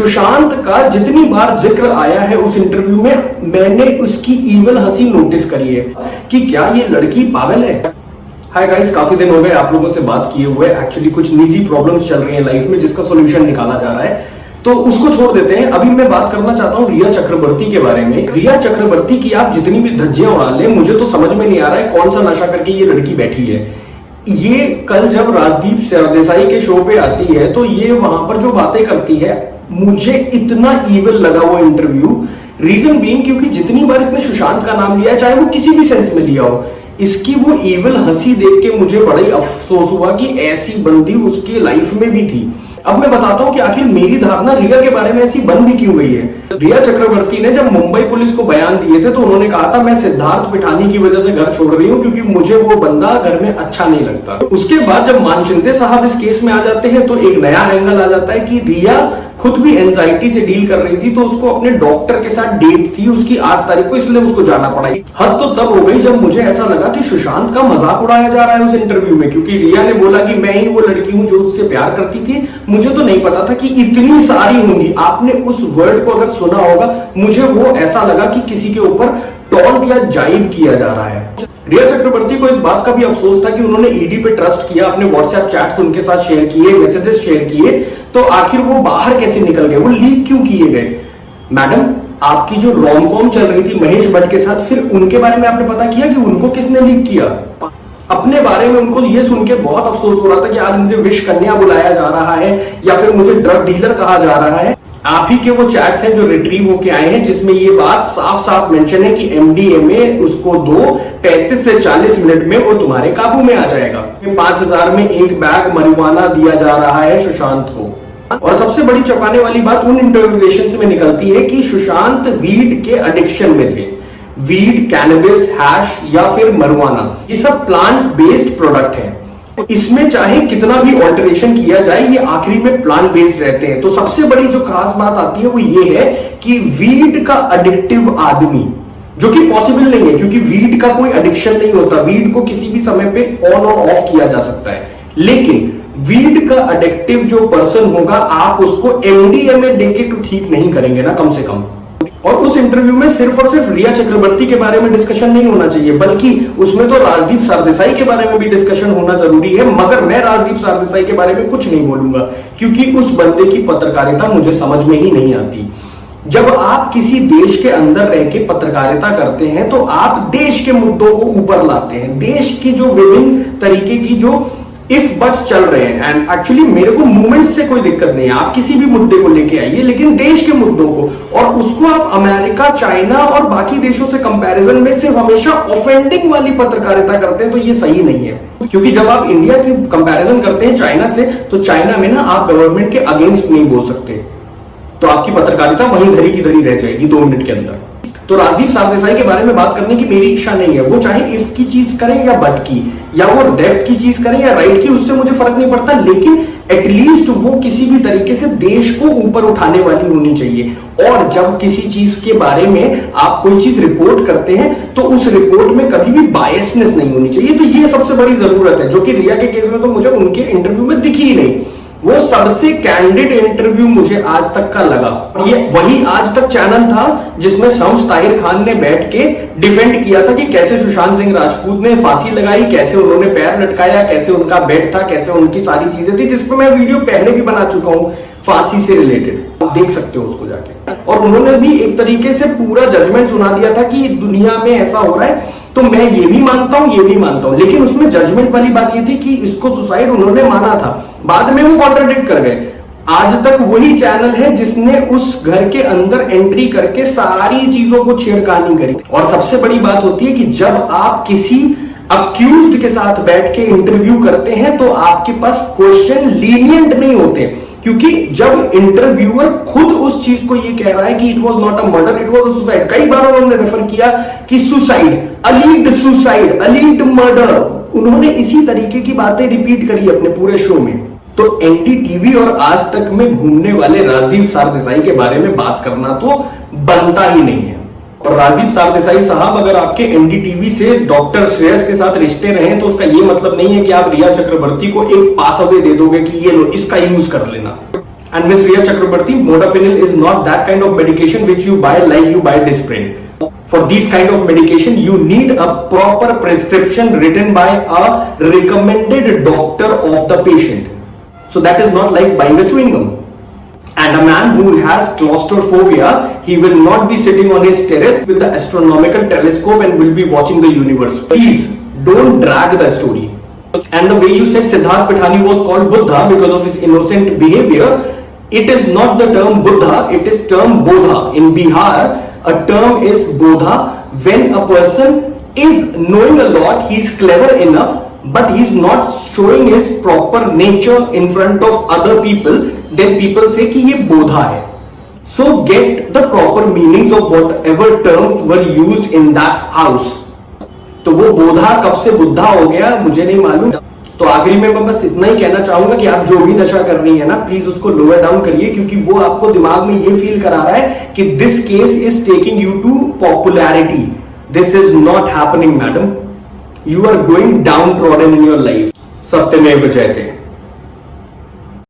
सुशांत का जितनी बार जिक्र आया है उस इंटरव्यू में, मैंने उसकी ईवल हंसी नोटिस करी है कि क्या ये लड़की पागल है। हाय गाइस, काफी दिन हो गए आप लोगों से बात किए हुए। एक्चुअली कुछ निजी प्रॉब्लम्स चल रही हैं लाइफ में जिसका सॉल्यूशन निकाला जा रहा है, तो उसको छोड़ देते हैं। अभी मैं बात करना चाहता हूँ रिया चक्रवर्ती के बारे में। रिया चक्रवर्ती की आप जितनी भी धज्जियां उड़ा लें, मुझे तो समझ में नहीं आ रहा है कौन सा नशा करके ये लड़की बैठी है। ये कल जब राजदीप सरदेसाई के शो पे आती है तो ये वहां पर जो बातें करती है, मुझे इतना ईवल लगा वो इंटरव्यू। रीजन बीइंग क्योंकि जितनी बार इसने सुशांत का नाम लिया, चाहे वो किसी भी सेंस में लिया हो, इसकी वो ईवल हंसी देख के मुझे बड़ा ही अफसोस हुआ कि ऐसी बंदी उसके लाइफ में भी थी। अब मैं बताता हूं कि आखिर मेरी धारणा रिया के बारे में ऐसी बन भी क्यों गई है। रिया चक्रवर्ती ने जब मुंबई पुलिस को बयान दिए थे तो उन्होंने कहा था मैं सिद्धार्थ पिठानी की वजह से घर छोड़ रही हूं क्योंकि मुझे वो बंदा घर में अच्छा नहीं लगता। उसके बाद जब मानशिंदे साहब इस केस में आ जाते हैं तो एक नया एंगल आ जाता है कि रिया खुद भी एंजाइटी से डील कर रही थी, तो उसको अपने डॉक्टर के साथ डेट थी उसकी 8 तारीख को, इसलिए उसको जाना पड़ा। हद तो तब हो गई जब मुझे ऐसा लगा कि सुशांत का मजाक उड़ाया जा रहा है उस इंटरव्यू में, क्योंकि रिया ने बोला कि मैं ही वो लड़की हूं जो उससे प्यार करती थी। मुझे तो नहीं पता था कि इतनी सारी होंगी। आपने उस वर्ड को अगर सुना होगा, मुझे वो ऐसा लगा कि किसी के ऊपर टॉन्ट या जाइब किया जा रहा है। रिया चक्रवर्ती को इस बात का भी अफसोस था कि उन्होंने ईडी पे ट्रस्ट किया, अपने व्हाट्सएप चैट्स उनके साथ शेयर किए, मैसेजेस शेयर किए, तो आखिर वो बाहर कैसे निकल गए, वो लीक क्यों किए गए। मैडम, आपकी जो रोम कॉम चल रही थी महेश भट्ट के साथ, फिर उनके बारे में आपने पता किया कि उनको किसने लीक किया। अपने बारे में उनको ये सुन के बहुत अफसोस हो रहा था कि आज मुझे विष कन्या बुलाया जा रहा है या फिर मुझे ड्रग डीलर कहा जा रहा है। आप ही के वो चैट्स हैं जो रिट्रीव होके आए हैं जिसमें ये बात साफ साफ मेंशन है कि एमडीएमए उसको दो 35 से 40 मिनट में वो तुम्हारे काबू में आ जाएगा। 5,000 में एक बैग marijuana दिया जा रहा है सुशांत को। और सबसे बड़ी चौंकाने वाली बात उन इंटरोगेशन में निकलती है कि सुशांत वीड के एडिक्शन में थे। वीड, कैनबिस, हैश या फिर marijuana, ये सब प्लांट बेस्ड प्रोडक्ट है। इसमें चाहे कितना भी ऑल्टरेशन किया जाए, ये आखिरी में प्लांट बेस्ड रहते हैं। तो सबसे बड़ी जो खास बात आती है वो ये है कि वीड का एडिक्टिव आदमी, जो कि पॉसिबल नहीं है क्योंकि वीड का कोई एडिक्शन नहीं होता, वीड को किसी भी समय पे ऑन और ऑफ किया जा सकता है, लेकिन वीड का एडिक्टिव जो पर्सन होगा, आप उसको एमडीएमए देके तो ठीक नहीं करेंगे ना, कम से कम। और उस इंटरव्यू में सिर्फ और सिर्फ रिया चक्रवर्ती के बारे में डिस्कशन नहीं होना चाहिए, बल्कि उसमें तो राजदीप सरदेसाई के बारे में भी डिस्कशन होना जरूरी है। मगर मैं राजदीप सरदेसाई के बारे में कुछ नहीं बोलूंगा क्योंकि उस बंदे की पत्रकारिता मुझे समझ में ही नहीं आती। जब आप किसी देश के अंदर रह के पत्रकारिता करते हैं तो आप देश के मुद्दों को ऊपर लाते हैं, देश की जो विभिन्न तरीके की जो इफ बट्स चल रहे हैं। एंड एक्चुअली मेरे को मूवमेंट्स से कोई दिक्कत नहीं है, आप किसी भी मुद्दे को लेके आइए, लेकिन देश के मुद्दों को, और उसको आप अमेरिका, चाइना और बाकी देशों से कंपैरिजन में सिर्फ हमेशा ऑफेंडिंग वाली पत्रकारिता करते हैं, तो ये सही नहीं है। क्योंकि जब आप इंडिया की कंपैरिजन करते हैं चाइना से, तो चाइना में ना आप गवर्नमेंट के अगेंस्ट नहीं बोल सकते, तो आपकी पत्रकारिता वहीं धरी की धरी रह जाएगी 2 मिनट के अंदर। तो राजदीप सरदेसाई के बारे में बात करने की मेरी इच्छा नहीं है। वो चाहे इफ की चीज करें या बट की, या वो लेफ्ट की चीज करें या राइट की, उससे मुझे फर्क नहीं पड़ता, लेकिन एटलीस्ट वो किसी भी तरीके से देश को ऊपर उठाने वाली होनी चाहिए। और जब किसी चीज के बारे में आप कोई चीज रिपोर्ट करते हैं तो उस रिपोर्ट में कभी भी बायसनेस नहीं होनी चाहिए। तो ये सबसे बड़ी जरूरत है, जो कि रिया के केस में तो मुझे उनके इंटरव्यू में दिखी ही नहीं। वो सबसे कैंडिड इंटरव्यू मुझे आज तक का लगा। ये वही आज तक चैनल था जिसमें शम्स ताहिर खान ने बैठ के डिफेंड किया था कि कैसे सुशांत सिंह राजपूत ने फांसी लगाई, कैसे उन्होंने पैर लटकाया, कैसे उनका बेड था, कैसे उनकी सारी चीजें थी, जिस पर मैं वीडियो पहले भी बना चुका हूं फांसी से रिलेटेड, आप देख सकते हो उसको जाके। और उन्होंने भी एक तरीके से पूरा जजमेंट सुना दिया था कि दुनिया में ऐसा हो रहा है, तो मैं ये भी मानता हूं, ये भी मानता हूं, लेकिन उसमें जजमेंट वाली बात ये थी कि इसको सुसाइड उन्होंने माना था, बाद में वो कॉन्ट्राडिक्ट कर गए। आज तक वही चैनल है जिसने उस घर के अंदर एंट्री करके सारी चीजों को छेड़खानी करी। और सबसे बड़ी बात होती है कि जब आप किसी अक्यूज्ड के साथ बैठ के इंटरव्यू करते हैं तो आपके पास क्वेश्चन लीनियंट नहीं होते, क्योंकि जब इंटरव्यूअर खुद उस चीज को ये कह रहा है कि it was not a murder, it was a suicide, कई बार उन्होंने रेफर किया कि सुसाइड, अलीग्ड मर्डर, उन्होंने इसी तरीके की बातें रिपीट करी अपने पूरे शो में। तो एनडीटीवी और आज तक में घूमने वाले राजदीप सरदेसाई के बारे में बात करना तो बनता ही नहीं है। और राजदीप सरदेसाई साहब, अगर आपके एनडीटीवी से डॉक्टर श्रेयस के साथ रिश्ते रहे तो उसका ये मतलब नहीं है कि आप रिया चक्रवर्ती को एक पास अवे दे दोगे कि ये लो इसका यूज कर लेना। And Miss Riya Chakrabarti, modafinil is not that kind of medication which you buy like you buy Disprin. For these kind of medication, you need a proper prescription written by a recommended doctor of the patient. So that is not like buying a chewing gum. And a man who has claustrophobia, he will not be sitting on his terrace with the astronomical telescope and will be watching the universe. Please don't drag the story. And the way you said Siddharth Pithani was called Buddha because of his innocent behavior, it is not the term Buddha, it is term Bodha. In Bihar, a term is Bodha when a person is knowing a lot, he is clever enough, but he is not showing his proper nature in front of other people, then people say कि ये बोधा है. So get the proper meanings of whatever terms were used in that house. तो वो बोधा कब से बुद्धा हो गया मुझे नहीं मालूम. तो आखिरी में मैं बस इतना ही कहना चाहूंगा कि आप जो भी नशा कर रही है ना, प्लीज उसको लोअर डाउन करिए, क्योंकि वो आपको दिमाग में ये फील करा रहा है कि this case is taking you to popularity. This is not happening madam. You are going down trodden in your life. सत्यमेव जयते.